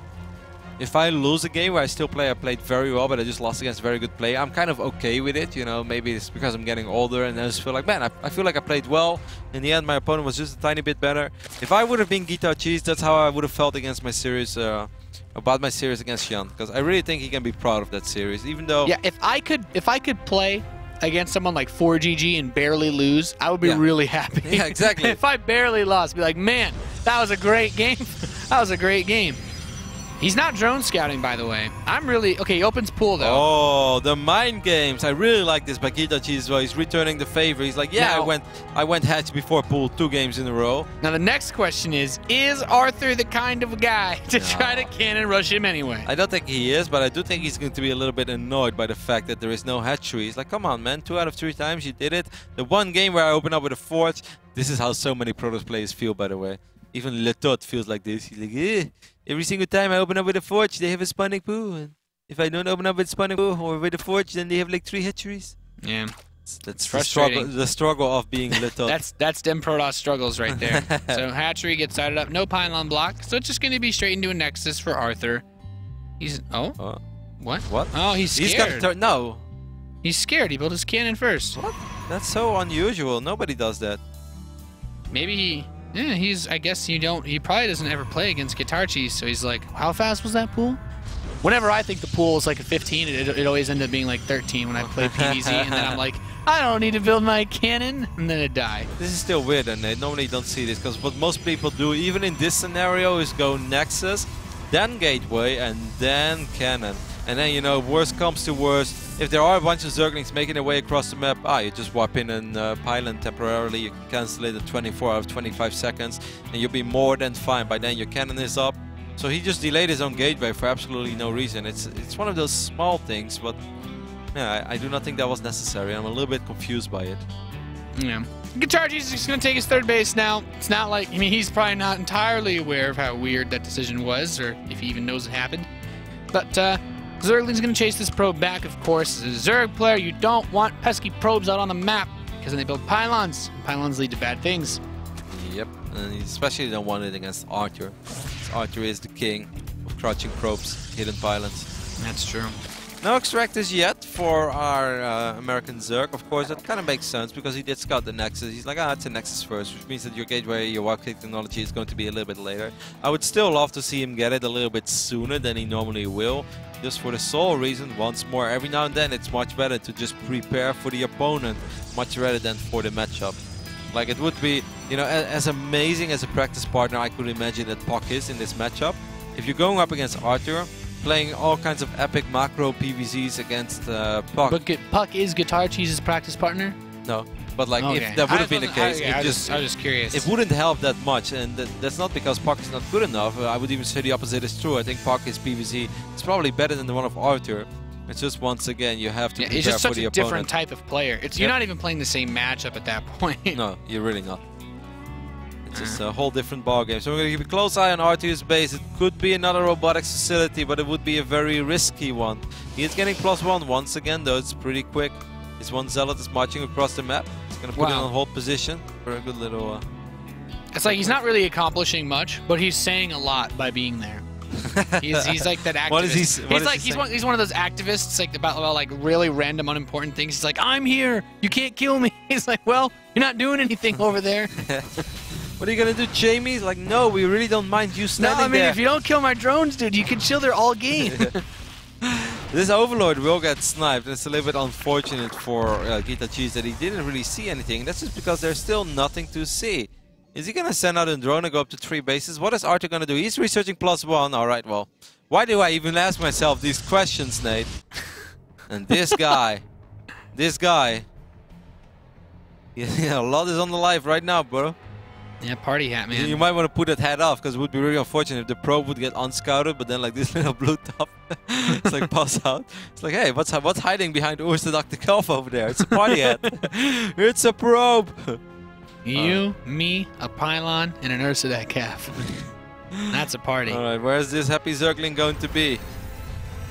lose a game where I still play, I played very well, but I just lost against very good play, I'm kind of okay with it. You know, maybe it's because I'm getting older, and I just feel like, man, I feel like I played well. In the end, my opponent was just a tiny bit better. If I would have been Guitarcheese, that's how I would have felt against my series. About my series against Jan, because I really think he can be proud of that series, even though...
Yeah, if I could play against someone like 4GG and barely lose, I would be really happy.
Yeah, exactly.
If I barely lost, I'd be like, man, that was a great game. That was a great game. He's not drone scouting, by the way. I'm really... Okay, he opens pool, though.
Oh, the mind games. I really like this by Guitarcheese as well. He's returning the favor. He's like, yeah, now, I went hatch before pool 2 games in a row. Now,
the next question is Arthur the kind of guy to try to cannon rush him anyway?
I don't think he is, but I do think he's going to be a little bit annoyed by the fact that there is no hatchery. He's like, come on, man. 2 out of 3 times you did it. The one game where I open up with a forge. This is how so many Protoss players feel, by the way. Even Le Tot feels like this. He's like, eh. Every single time I open up with a forge, they have a spawning pool. And if I don't open up with spawning pool or with a forge, then they have like 3 hatcheries.
Yeah.
That's frustrating. The struggle of being Le Tot.
that's them Protoss struggles right there. So hatchery gets sided up. No pylon block. So it's just going to be straight into a Nexus for Arthur. He's... Oh? What?
What?
Oh, he's scared.
He's got to no.
He's scared. He built his cannon first.
What? That's so unusual. Nobody does that.
Maybe he... Yeah, I guess he probably doesn't ever play against Guitarcheese, so he's like, how fast was that pool? Whenever I think the pool is like a 15, it always ends up being like 13 when I play PvZ, and then I'm like, I don't need to build my cannon, and then it dies.
This is still weird, and I normally don't see this, because what most people do, even in this scenario, is go Nexus, then Gateway, and then Cannon. And then, you know, worst comes to worst, if there are a bunch of Zerglings making their way across the map, you just warp in and pylon temporarily, you can cancel it at 24 out of 25 seconds, and you'll be more than fine. By then your cannon is up. So he just delayed his own gateway for absolutely no reason. It's one of those small things, but yeah, I do not think that was necessary. I'm a little bit confused by it.
Yeah. Guitarcheese is just going to take his third base now. It's not like, I mean, he's probably not entirely aware of how weird that decision was, or if he even knows it happened. But, Zergling's going to chase this probe back, of course. As a Zerg player, you don't want pesky probes out on the map, because then they build pylons. Pylons lead to bad things.
Yep, and you especially don't want it against Arthur. Arthur is the king of crouching probes, hidden pylons.
That's true.
No extractors yet for our American Zerg. Of course, that kind of makes sense because he did scout the Nexus. He's like, it's a Nexus first, which means that your gateway, your warp kick technology is going to be a little bit later. I would still love to see him get it a little bit sooner than he normally will. Just for the sole reason, once more, every now and then, it's much better to just prepare for the opponent, much rather than for the matchup. Like, it would be, you know, as amazing as a practice partner I could imagine that Puck is in this matchup. If you're going up against Arthur, playing all kinds of epic macro PvZs against Puck.
But Puck is Guitarcheese's practice partner?
No. But like, if that would have been the case,
I was just curious.
It wouldn't help that much, and that's not because Puck is not good enough. I would even say the opposite is true. I think Puck is PvZ. It's probably better than the one of Arthur. It's just, once again, you have to prepare
it's just
for
such
the
a
opponent.
different type of player. You're not even playing the same matchup at that point.
No, you're really not. It's just a whole different ballgame. So we're going to keep a close eye on Arthur's base. It could be another robotics facility, but it would be a very risky one. He is getting +1 once again, though it's pretty quick. His one Zealot is marching across the map. He's going to put it on hold position for a good little...
It's like he's not really accomplishing much, but he's saying a lot by being there. He's like that activist. He's one of those activists like about like really random unimportant things. He's like, I'm here, you can't kill me. He's like, well, you're not doing anything over there.
What are you gonna do, Jamie? He's like, no, we really don't mind you standing there.
No, I mean, if you don't kill my drones, dude, you can chill there all game.
This Overlord will get sniped. It's a little bit unfortunate for Guitarcheese that he didn't really see anything. That's just because there's still nothing to see. Is he gonna send out a drone and go up to 3 bases? What is Arthur gonna do? He's researching +1. Alright, well, why do I even ask myself these questions, Nate? And this guy, yeah, a lot is on the live right now, bro.
Yeah, party hat, man.
You might want to put that hat off, because it would be really unfortunate if the probe would get unscouted, but then like this little blue top, it's like pass out. It's like, hey, what's hiding behind Oorstedok the Calf over there? It's a party hat. It's a probe.
You, me, a pylon, and an Oorstedok calf. That's a party.
Alright, where's this happy Zergling going to be?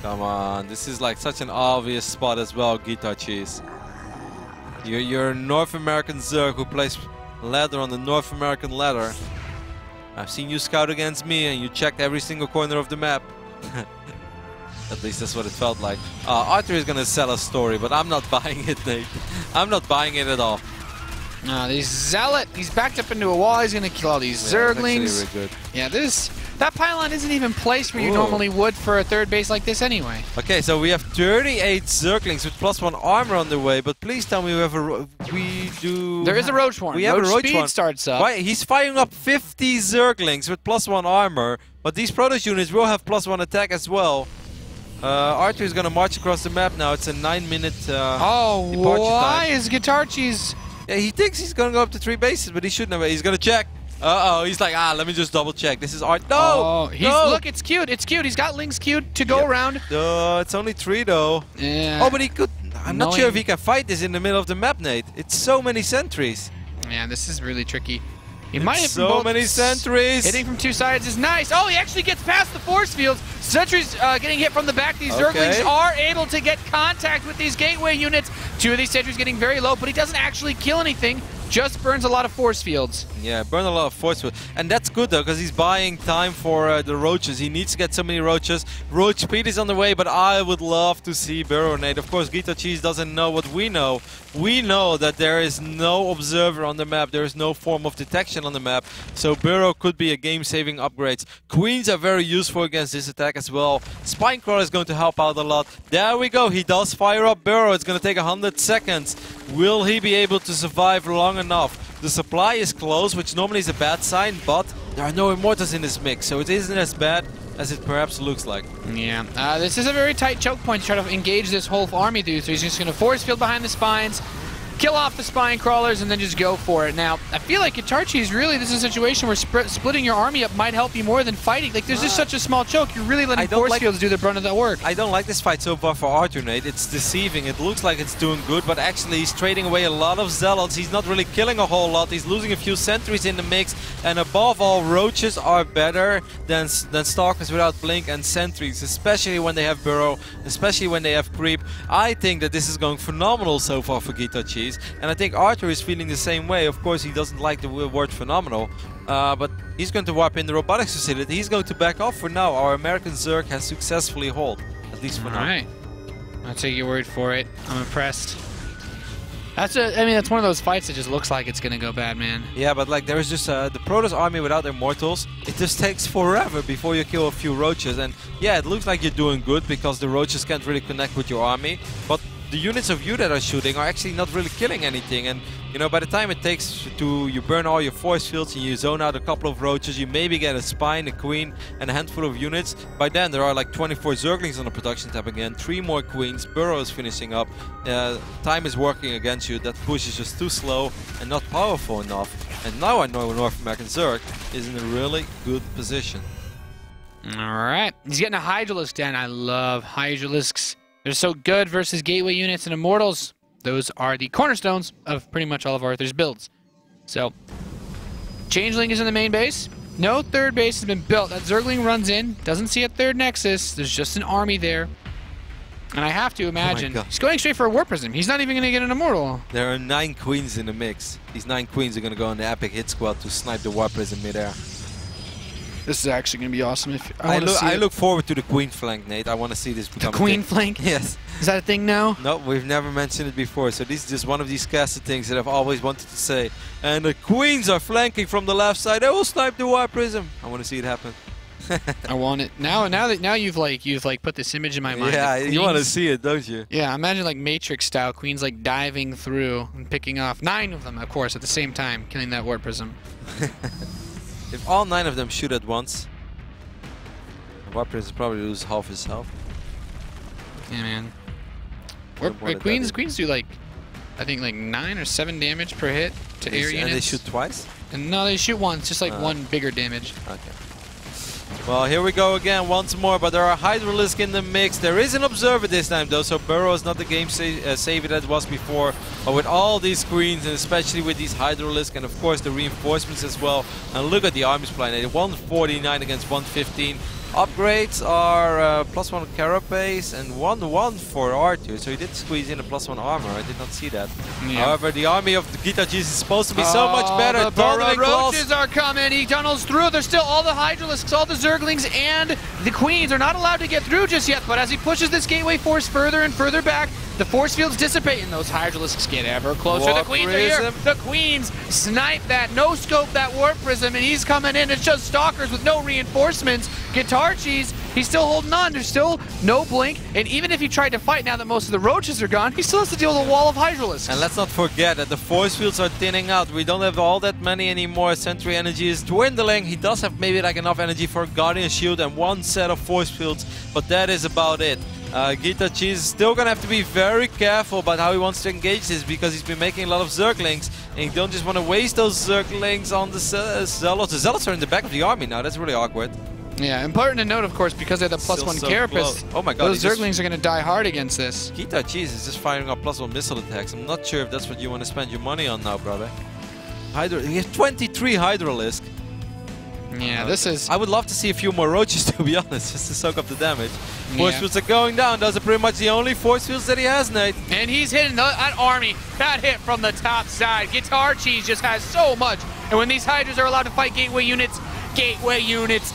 Come on, this is like such an obvious spot as well, Guitarcheese. You're a North American Zerg who plays ladder on the North American ladder. I've seen you scout against me and you checked every single corner of the map. At least that's what it felt like. Arthur is gonna sell a story, but I'm not buying it, Nate. I'm not buying it at all.
This Zealot, he's backed up into a wall. He's gonna kill all these Zerglings.
Really good.
Yeah, that pylon isn't even placed where you normally would for a third base like this anyway.
Okay, so we have 38 Zerglings with +1 armor on the way, but please tell me we do...
There is a Roach one.
We have a Roach
speed
one.
Starts up.
Why? He's firing up 50 Zerglings with +1 armor, but these Protoss units will have +1 attack as well. Arthur is gonna march across the map now. It's a 9-minute departure
why
time.
is Guitarcheese...
Yeah, he thinks he's gonna go up to 3 bases, but he shouldn't have. He's gonna check. Uh-oh, he's like, let me just double check. This is Art. No!
No! Look, it's cute. It's cute. He's got Lings queued to go around.
It's only 3 though.
Yeah.
Oh, but he could. I'm not sure if he can fight this in the middle of the map, Nate. It's so many sentries.
Yeah, this is really tricky. He might have
so many sentries.
Hitting from 2 sides is nice. Oh, he actually gets past the force fields. Sentries getting hit from the back. These Zerglings are able to get contact with these gateway units. 2 of these sentries getting very low, but he doesn't actually kill anything. Just burns a lot of force fields. Yeah, burn a lot of force fields. And that's good though, because he's buying time for the roaches. He needs to get so many roaches. Roach speed is on the way, but I would love to see Burrow, Nate. Of course, Guitarcheese doesn't know what we know. We know that there is no observer on the map. There is no form of detection on the map. So Burrow could be a game-saving upgrade. Queens are very useful against this attack as well. Spinecrawler is going to help out a lot. There we go. He does fire up Burrow. It's going to take 100 seconds. Will he be able to survive long enough? The supply is close, which normally is a bad sign, but there are no Immortals in this mix, so it isn't as bad as it perhaps looks like. Yeah, this is a very tight choke point to try to engage this whole army through, so he's just going to force field behind the spines, kill off the spine crawlers, and then just go for it. Now, I feel like Guitarcheese, really, this is a situation where splitting your army up might help you more than fighting. Like, there's just such a small choke. You're really letting force fields do the brunt of that work.
I don't like this fight so far for Arthur, Nate. It's deceiving. It looks like it's doing good, but actually he's trading away a lot of Zealots. He's not really killing a whole lot. He's losing a few sentries in the mix, and above all, Roaches are better than Stalkers without Blink and sentries, especially when they have Burrow, especially when they have Creep. I think that this is going phenomenal so far for Guitarcheese, and I think Arthur is feeling the same way. Of course, he doesn't like the word phenomenal, but he's going to warp in the robotics facility. He's going to back off for now. Our American Zerg has successfully hauled, at least for now.
Alright. I'll take your word for it. I'm impressed. I mean, that's one of those fights that just looks like it's going to go bad, man.
Yeah, but like there's just the Protoss army without Immortals. It just takes forever before you kill a few Roaches. And yeah, it looks like you're doing good because the Roaches can't really connect with your army. But the units of you that are shooting are actually not really killing anything, and you know, by the time it takes to you burn all your force fields and you zone out a couple of Roaches, you maybe get a Spine, a Queen, and a handful of units. By then there are like 24 Zerglings on the production tab again, 3 more Queens, Burrow is finishing up, time is working against you. That push is just too slow and not powerful enough, and now I know North American Zerg is in a really good position.
Alright, he's getting a Hydralisk down. I love Hydralisks. They're so good versus gateway units and Immortals. Those are the cornerstones of pretty much all of Arthur's builds. So, Changeling is in the main base. No third base has been built. That Zergling runs in, doesn't see a third nexus. There's just an army there. And I have to imagine, he's going straight for a War Prism. He's not even going to get an Immortal.
There are 9 Queens in the mix. These 9 Queens are going to go on the Epic Hit Squad to snipe the War Prism midair.
This is actually going to be awesome. If
I look forward to the Queen flank, Nate. I want to see this become
the Queen flank?
Yes.
Is that a thing now?
No, we've never mentioned it before. So this is just one of these casted things that I've always wanted to say. And the Queens are flanking from the left side. They will snipe the War Prism. I want to see it happen.
I want it now. Now you've put this image in my mind.
Yeah, you want to see it, don't you?
Yeah, imagine like Matrix style, Queens like diving through and picking off 9 of them, of course, at the same time, killing that War Prism.
If all 9 of them shoot at once, the War Prism probably lose half his health.
Yeah, man. Queens do like, I think like 9 or 7 damage per hit to air units.
And they shoot twice?
And no, they shoot once, just like one bigger damage.
Okay. Well, here we go again once more, but there are Hydralisk in the mix. There is an Observer this time though, so Burrow is not the game saver that it was before. But with all these Queens, and especially with these Hydralisk, and of course the reinforcements as well. And look at the army supply, 149 against 115. Upgrades are +1 Carapace and 1-1 for Arthur, so he did squeeze in a +1 armor. I did not see that. Yeah. However, the army of the Guitarcheese is supposed to be so much better.
The Roaches are are coming. He tunnels through. There's still all the Hydralisks, all the Zerglings, and the Queens are not allowed to get through just yet. But as he pushes this gateway force further and further back, the force fields dissipate, and those Hydralisks get ever closer. The Queens are here. The Queens snipe that, no-scope that Warp Prism, and he's coming in. It's just Stalkers with no reinforcements. Guitarcheese, he's still holding on. There's still no blink, and even if he tried to fight now that most of the roaches are gone, he still has to deal with a wall of Hydralisks.
And let's not forget that the force fields are thinning out. We don't have all that many anymore. Sentry energy is dwindling. He does have maybe like enough energy for a Guardian Shield and one set of force fields, but that is about it. Guitarcheese is still going to have to be very careful about how he wants to engage this, because he's been making a lot of Zerglings, and you don't just want to waste those Zerglings on the Zealots. The Zealots are in the back of the army now. That's really awkward.
Yeah, important to note, of course, because they're the +1 carapace.
Oh my god,
those Zerglings are going to die hard against this.
Guitarcheese is just firing up +1 missile attacks. I'm not sure if that's what you want to spend your money on now, brother. He has 23 Hydralisk.
Yeah, this is...
I would love to see a few more roaches, to be honest, just to soak up the damage. Force fields are going down. Those are pretty much the only force fields that he has, Nate.
And he's hitting that army. That hit from the top side. Guitarcheese just has so much. And when these Hydras are allowed to fight gateway units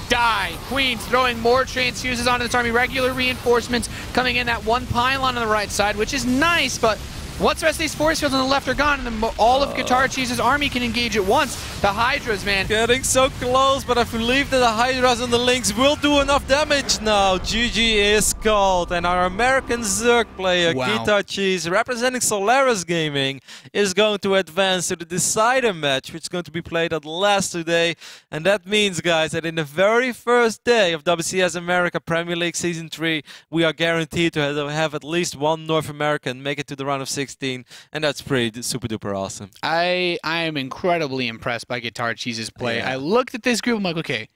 die. Queens throwing more transfuses onto this army. Regular reinforcements coming in. That one pylon on the right side, which is nice, but once the rest of these force fields on the left are gone, and then all of Guitarcheese's army can engage at once, the Hydras, man.
Getting so close, but I believe that the Hydras and the Lynx will do enough damage now. GG is called, and our American Zerg player, Guitarcheese, representing Solaris Gaming, is going to advance to the Decisive match, which is going to be played at last today. And that means, guys, that in the very first day of WCS America Premier League Season 3, we are guaranteed to have at least one North American make it to the round of 16, and that's pretty super duper awesome.
I am incredibly impressed by Guitarcheese's play. Yeah. I looked at this group, I'm like, okay,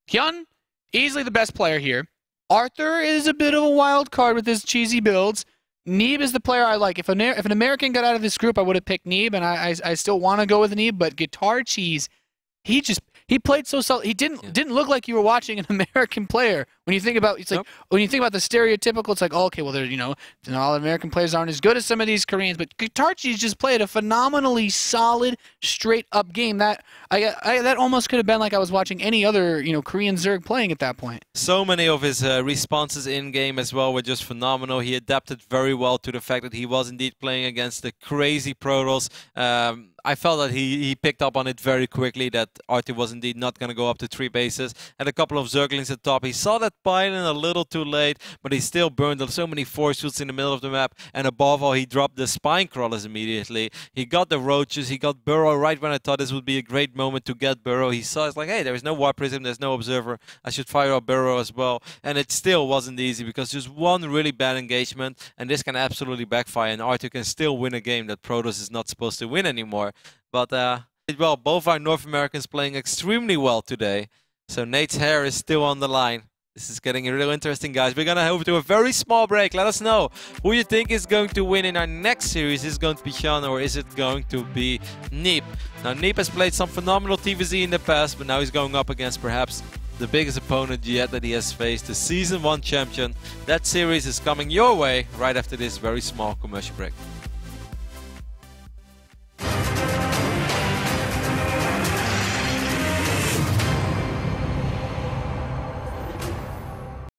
Hyun, easily the best player here. Arthur is a bit of a wild card with his cheesy builds. Neeb is the player I like. If an American got out of this group, I would have picked Neeb, and I still want to go with Neeb, but Guitarcheese, he played so solid. He didn't look like you were watching an American player. When you think about when you think about the stereotypical, it's like, oh, okay, well, all American players aren't as good as some of these Koreans, but Guitarcheese just played a phenomenally solid, straight up game. That almost could have been like I was watching any other Korean Zerg playing at that point.
So many of his responses in game as well were just phenomenal. He adapted very well to the fact that he was indeed playing against the crazy Protoss. I felt that he picked up on it very quickly, that Arthur was indeed not going to go up to 3 bases. Had a couple of Zerglings at top. He saw that pylon a little too late, but he still burned so many force fields in the middle of the map. And above all, he dropped the spine crawlers immediately. He got the roaches. He got Burrow right when I thought this would be a great moment to get Burrow. He saw it's like, hey, there's no Warp Prism, there's no Observer. I should fire up Burrow as well. And it still wasn't easy, because just one really bad engagement, and this can absolutely backfire, and Arthur can still win a game that Protoss is not supposed to win anymore. But, well, both our North Americans playing extremely well today. So Nate's hair is still on the line. This is getting real interesting, guys. We're going to head to a very small break. Let us know who you think is going to win in our next series. Is it going to be Sean, or is it going to be Neep? Now, Neep has played some phenomenal TVZ in the past, but now he's going up against perhaps the biggest opponent yet that he has faced, the Season 1 champion. That series is coming your way right after this very small commercial break.